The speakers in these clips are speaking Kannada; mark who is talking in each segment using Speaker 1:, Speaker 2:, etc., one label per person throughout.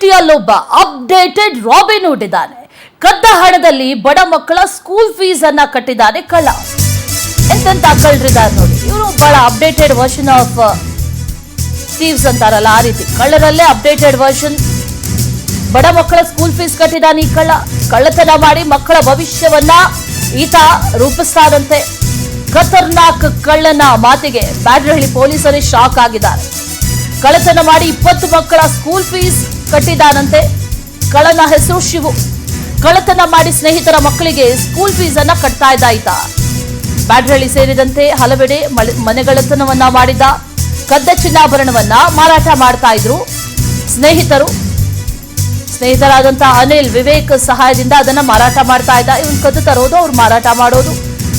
Speaker 1: ಸಿಟಿಯಲ್ಲೊಬ್ಬ ಅಪ್ಡೇಟೆಡ್ ರಾಬಿನ್ ಹುಡ್ ಇದ್ದಾನೆ. ಕದ್ದ ಹಣದಲ್ಲಿ ಬಡ ಮಕ್ಕಳ ಸ್ಕೂಲ್ ಫೀಸ್ ಅನ್ನ ಕಟ್ಟಿದ್ದಾನೆ ಕಳ್ಳ. ಎಂತೆಂತ ಕಳ್ಳರಿದ್ದಾರೆ ನೋಡಿ. ಇವರು ಬಹಳ ಅಪ್ಡೇಟೆಡ್ ವರ್ಷನ್ ಆಫ್ ಥೀವ್ಸ್ ಅಂತಾರಲ್ಲ, ಆ ರೀತಿ ಕಳ್ಳರಲ್ಲೇ ಅಪ್ಡೇಟೆಡ್ ವರ್ಷನ್. ಬಡ ಮಕ್ಕಳ ಸ್ಕೂಲ್ ಫೀಸ್ ಕಟ್ಟಿದ್ದಾನೆ ಈ ಕಳ್ಳ. ಕಳ್ಳತನ ಮಾಡಿ ಮಕ್ಕಳ ಭವಿಷ್ಯವನ್ನ ಈತ ರೂಪಿಸ್ತಾರಂತೆ. ಖತರ್ನಾಕ್ ಕಳ್ಳನ ಮಾತಿಗೆ ಬ್ಯಾಡರಹಳ್ಳಿ ಪೊಲೀಸರೇ ಶಾಕ್ ಆಗಿದ್ದಾರೆ. ಕಳ್ಳತನ ಮಾಡಿ 20 ಮಕ್ಕಳ ಸ್ಕೂಲ್ ಫೀಸ್ ಕಟ್ಟಿದ್ದಾನಂತೆ. ಕಳ್ಳನ ಹೆಸರು ಶಿವು. ಕಳ್ಳತನ ಮಾಡಿ ಸ್ನೇಹಿತರ ಮಕ್ಕಳಿಗೆ ಸ್ಕೂಲ್ ಫೀಸ್ ಅನ್ನ ಕಟ್ತಾ ಇದ್ದ ಈತ. ಬ್ಯಾಡರಹಳ್ಳಿ ಸೇರಿದಂತೆ ಹಲವೆಡೆ ಮನೆಗಳ್ಳತನವನ್ನ ಮಾಡಿದ್ದ. ಕದ್ದ ಚಿನ್ನಾಭರಣವನ್ನ ಮಾರಾಟ ಮಾಡ್ತಾ ಇದ್ರು ಸ್ನೇಹಿತರಾದಂತಹ ಅನಿಲ್, ವಿವೇಕ್ ಸಹಾಯದಿಂದ ಅದನ್ನ ಮಾರಾಟ ಮಾಡ್ತಾ ಇದ್ದ. ಇವನ್ ಕದ್ದು ತರೋದು, ಅವ್ರು ಮಾರಾಟ ಮಾಡೋದು.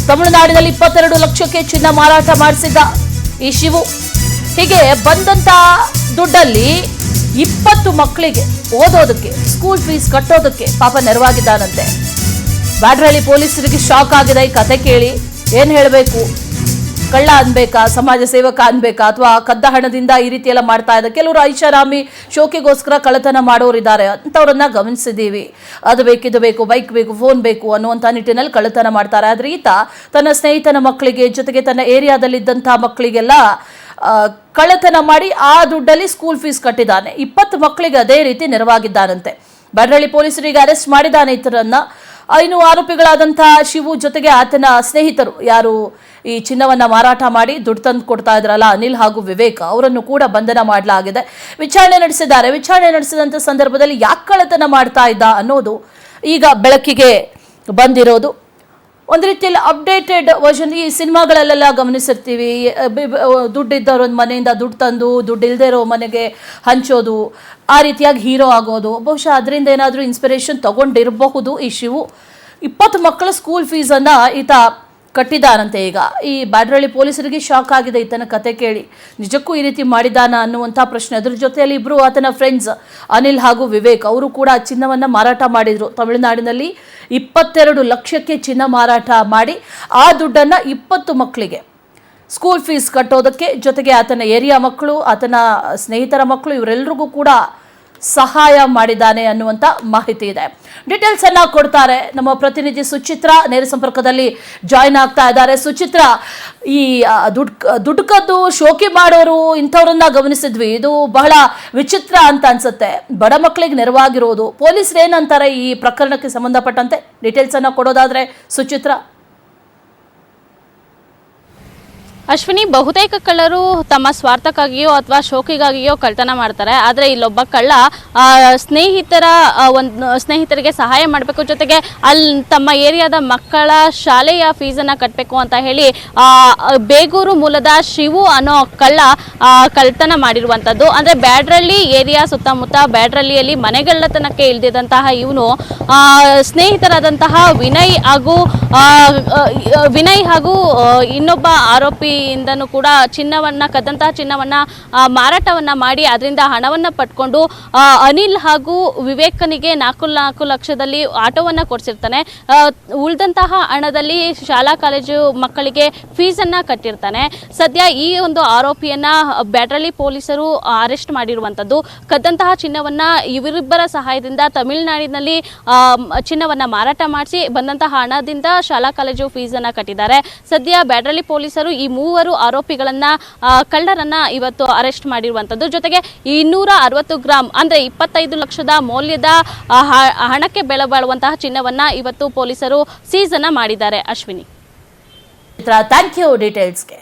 Speaker 1: ತಮಿಳುನಾಡಿನಲ್ಲಿ 22 ಲಕ್ಷಕ್ಕೆ ಚಿನ್ನ ಮಾರಾಟ ಮಾಡಿಸಿದ್ದ ಈ ಶಿವು. ಹೀಗೆ ಬಂದಂತ ದುಡ್ಡಲ್ಲಿ 20 ಮಕ್ಕಳಿಗೆ ಓದೋದಕ್ಕೆ, ಸ್ಕೂಲ್ ಫೀಸ್ ಕಟ್ಟೋದಕ್ಕೆ ಪಾಪ ನೆರವಾಗಿದ್ದಾನಂತೆ. ಬ್ಯಾಡರಹಳ್ಳಿ ಪೊಲೀಸರಿಗೆ ಶಾಕ್ ಆಗಿದೆ ಈ ಕತೆ ಕೇಳಿ. ಏನ್ ಹೇಳಬೇಕು? ಕಳ್ಳ ಅನ್ಬೇಕಾ, ಸಮಾಜ ಸೇವಕ ಅನ್ಬೇಕಾ, ಅಥವಾ ಕದ್ದ ಹಣದಿಂದ ಈ ರೀತಿ ಎಲ್ಲ ಮಾಡ್ತಾ ಇದ್ದ. ಕೆಲವರು ಐಷಾರಾಮಿ ಶೋಕಿಗೋಸ್ಕರ ಕಳ್ಳತನ ಮಾಡೋರಿದ್ದಾರೆ, ಅಂತವ್ರನ್ನ ಗಮನಿಸಿದ್ದೀವಿ. ಅದು ಬೇಕು, ಇದು ಬೇಕು, ಬೈಕ್ ಬೇಕು, ಫೋನ್ ಬೇಕು ಅನ್ನುವಂಥ ನಿಟ್ಟಿನಲ್ಲಿ ಕಳ್ಳತನ ಮಾಡ್ತಾರೆ. ಆದ್ರೆ ಈತ ತನ್ನ ಸ್ನೇಹಿತನ ಮಕ್ಕಳಿಗೆ, ಜೊತೆಗೆ ತನ್ನ ಏರಿಯಾದಲ್ಲಿದ್ದಂತಹ ಮಕ್ಕಳಿಗೆಲ್ಲ ಕಳ್ಳತನ ಮಾಡಿ ಆ ದುಡ್ಡಲ್ಲಿ ಸ್ಕೂಲ್ ಫೀಸ್ ಕಟ್ಟಿದ್ದಾನೆ. 20 ಮಕ್ಕಳಿಗೆ ಅದೇ ರೀತಿ ನೆರವಾಗಿದ್ದಾನಂತೆ. ಬ್ಯಾಡರಹಳ್ಳಿ ಪೊಲೀಸರಿಗೆ ಅರೆಸ್ಟ್ ಮಾಡಿದ್ದಾನೆ ಈತರನ್ನ. ಇನ್ನು ಆರೋಪಿಗಳಾದಂತಹ ಶಿವು ಜೊತೆಗೆ ಆತನ ಸ್ನೇಹಿತರು, ಯಾರು ಈ ಚಿನ್ನವನ್ನ ಮಾರಾಟ ಮಾಡಿ ದುಡ್ಡು ತಂದು ಕೊಡ್ತಾ ಇದ್ರಲ್ಲ, ಅನಿಲ್ ಹಾಗೂ ವಿವೇಕ್, ಅವರನ್ನು ಕೂಡ ಬಂಧನ ಮಾಡಲಾಗಿದೆ. ವಿಚಾರಣೆ ನಡೆಸಿದ್ದಾರೆ. ವಿಚಾರಣೆ ನಡೆಸಿದಂತ ಸಂದರ್ಭದಲ್ಲಿ ಯಾಕೆ ಕಳ್ಳತನ ಮಾಡ್ತಾ ಇದ್ದ ಅನ್ನೋದು ಈಗ ಬೆಳಕಿಗೆ ಬಂದಿರೋದು. ಒಂದು ರೀತಿಯಲ್ಲಿ ಅಪ್ಡೇಟೆಡ್ ವರ್ಷನ್. ಈ ಸಿನಿಮಾಗಳಲ್ಲೆಲ್ಲ ಗಮನಿಸಿರ್ತೀವಿ, ದುಡ್ಡಿದ್ದವ್ರ ಮನೆಯಿಂದ ದುಡ್ಡು ತಂದು ದುಡ್ಡು ಇಲ್ಲದೆ ಇರೋ ಮನೆಗೆ ಹಂಚೋದು, ಆ ರೀತಿಯಾಗಿ ಹೀರೋ ಆಗೋದು. ಬಹುಶಃ ಅದರಿಂದ ಏನಾದರೂ ಇನ್ಸ್ಪಿರೇಷನ್ ತಗೊಂಡಿರಬಹುದು ಈ ಶಿವು. 20 ಮಕ್ಕಳ ಸ್ಕೂಲ್ ಫೀಸನ್ನು ಈತ ಕಟ್ಟಿದ್ದಾನಂತೆ. ಈಗ ಈ ಬ್ಯಾಡರಹಳ್ಳಿ ಪೊಲೀಸರಿಗೆ ಶಾಕ್ ಆಗಿದೆ ಈತನ ಕತೆ ಕೇಳಿ. ನಿಜಕ್ಕೂ ಈ ರೀತಿ ಮಾಡಿದಾನ ಅನ್ನುವಂಥ ಪ್ರಶ್ನೆ. ಅದ್ರ ಜೊತೆಯಲ್ಲಿ ಇಬ್ಬರು ಆತನ ಫ್ರೆಂಡ್ಸ್ ಅನಿಲ್ ಹಾಗೂ ವಿವೇಕ್, ಅವರು ಕೂಡ ಚಿನ್ನವನ್ನು ಮಾರಾಟ ಮಾಡಿದರು. ತಮಿಳುನಾಡಿನಲ್ಲಿ 22 ಲಕ್ಷಕ್ಕೆ ಚಿನ್ನ ಮಾರಾಟ ಮಾಡಿ ಆ ದುಡ್ಡನ್ನು 20 ಮಕ್ಕಳಿಗೆ ಸ್ಕೂಲ್ ಫೀಸ್ ಕಟ್ಟೋದಕ್ಕೆ, ಜೊತೆಗೆ ಆತನ ಏರಿಯಾ ಮಕ್ಕಳು, ಆತನ ಸ್ನೇಹಿತರ ಮಕ್ಕಳು, ಇವರೆಲ್ಲರಿಗೂ ಕೂಡ ಸಹಾಯ ಮಾಡಿದ್ದಾನೆ ಅನ್ನುವಂಥ ಮಾಹಿತಿ ಇದೆ. ಡೀಟೇಲ್ಸ್ ಅನ್ನ ಕೊಡ್ತಾರೆ ನಮ್ಮ ಪ್ರತಿನಿಧಿ ಸುಚಿತ್ರ. ನೇರ ಸಂಪರ್ಕದಲ್ಲಿ ಜಾಯ್ನ್ ಆಗ್ತಾ ಇದ್ದಾರೆ. ಸುಚಿತ್ರ, ಈ ದುಡ್ಡು ಕದ್ದು ಶೋಕಿ ಮಾಡೋರು ಇಂಥವ್ರನ್ನ ಗಮನಿಸಿದ್ವಿ. ಇದು ಬಹಳ ವಿಚಿತ್ರ ಅಂತ ಅನ್ಸುತ್ತೆ. ಬಡ ಮಕ್ಕಳಿಗೆ ನೆರವಾಗಿರೋದು. ಪೊಲೀಸರು ಏನಂತಾರೆ ಈ ಪ್ರಕರಣಕ್ಕೆ ಸಂಬಂಧಪಟ್ಟಂತೆ? ಡೀಟೇಲ್ಸ್ ಅನ್ನ ಕೊಡೋದಾದ್ರೆ ಸುಚಿತ್ರ.
Speaker 2: ಅಶ್ವಿನಿ, ಬಹುತೇಕ ಕಳ್ಳರು ತಮ್ಮ ಸ್ವಾರ್ಥಕ್ಕಾಗಿಯೋ ಅಥವಾ ಶೋಕಿಗಾಗಿಯೋ ಕಳ್ಳತನ ಮಾಡ್ತಾರೆ. ಆದರೆ ಇಲ್ಲೊಬ್ಬ ಕಳ್ಳ ಸ್ನೇಹಿತರಿಗೆ ಸಹಾಯ ಮಾಡಬೇಕು, ಜೊತೆಗೆ ಅಲ್ಲಿ ತಮ್ಮ ಏರಿಯಾದ ಮಕ್ಕಳ ಶಾಲೆಯ ಫೀಸನ್ನು ಕಟ್ಟಬೇಕು ಅಂತ ಹೇಳಿ ಬೇಗೂರು ಮೂಲದ ಶಿವು ಅನ್ನೋ ಕಳ್ಳ ಕಳ್ಳತನ ಮಾಡಿರುವಂಥದ್ದು. ಅಂದರೆ ಬ್ಯಾಡರಹಳ್ಳಿ ಏರಿಯಾ ಸುತ್ತಮುತ್ತ ಬ್ಯಾಡರಹಳ್ಳಿಯಲ್ಲಿ ಮನೆಗಳ್ಳತನಕ್ಕೆ ಇಳಿದಿದ್ದಂತಹ ಇವನು ಸ್ನೇಹಿತರಾದಂತಹ ವಿನಯ್ ಹಾಗೂ ಇನ್ನೊಬ್ಬ ಆರೋಪಿಯಿಂದನೂ ಕೂಡ ಕದ್ದಂತಹ ಚಿನ್ನವನ್ನ ಮಾರಾಟವನ್ನ ಮಾಡಿ ಅದರಿಂದ ಹಣವನ್ನ ಪಡ್ಕೊಂಡು ಅನಿಲ್ ಹಾಗೂ ವಿವೇಕನಿಗೆ 4 ಲಕ್ಷದಲ್ಲಿ ಆಟೋವನ್ನ ಕೊಡಿಸಿರ್ತಾನೆ. ಉಳಿದಂತಹ ಹಣದಲ್ಲಿ ಶಾಲಾ ಕಾಲೇಜು ಮಕ್ಕಳಿಗೆ ಫೀಸನ್ನ ಕಟ್ಟಿರ್ತಾನೆ. ಸದ್ಯ ಈ ಒಂದು ಆರೋಪಿಯನ್ನ ಬ್ಯಾಡರಹಳ್ಳಿ ಪೊಲೀಸರು ಅರೆಸ್ಟ್ ಮಾಡಿರುವಂಥದ್ದು. ಕದ್ದಂತಹ ಚಿನ್ನವನ್ನ ಇವರಿಬ್ಬರ ಸಹಾಯದಿಂದ ತಮಿಳುನಾಡಿನಲ್ಲಿ ಚಿನ್ನವನ್ನ ಮಾರಾಟ ಮಾಡಿಸಿ ಬಂದಂತಹ ಹಣದಿಂದ ಶಾಲಾ ಕಾಲೇಜು ಫೀಸನ್ನ ಕಟ್ಟಿದ್ದಾರೆ. ಸದ್ಯ ಬ್ಯಾಡರಹಳ್ಳಿ ಪೊಲೀಸರು ಈ 3 ಆರೋಪಿಗಳನ್ನ ಕಳ್ಳರನ್ನ ಇವತ್ತು ಅರೆಸ್ಟ್ ಮಾಡಿರುವಂಥದ್ದು. ಜೊತೆಗೆ 260 ಗ್ರಾಂ ಅಂದ್ರೆ 25 ಲಕ್ಷದ ಮೌಲ್ಯದ ಹಣಕ್ಕೆ ಬೆಲೆ ಬಾಳುವಂತಹ ಚಿನ್ನವನ್ನ ಇವತ್ತು ಪೊಲೀಸರು ಸೀಸ್ ಅನ್ನ ಮಾಡಿದ್ದಾರೆ. Ashwini,
Speaker 1: thank you ಡೀಟೇಲ್ಸ್ಗೆ.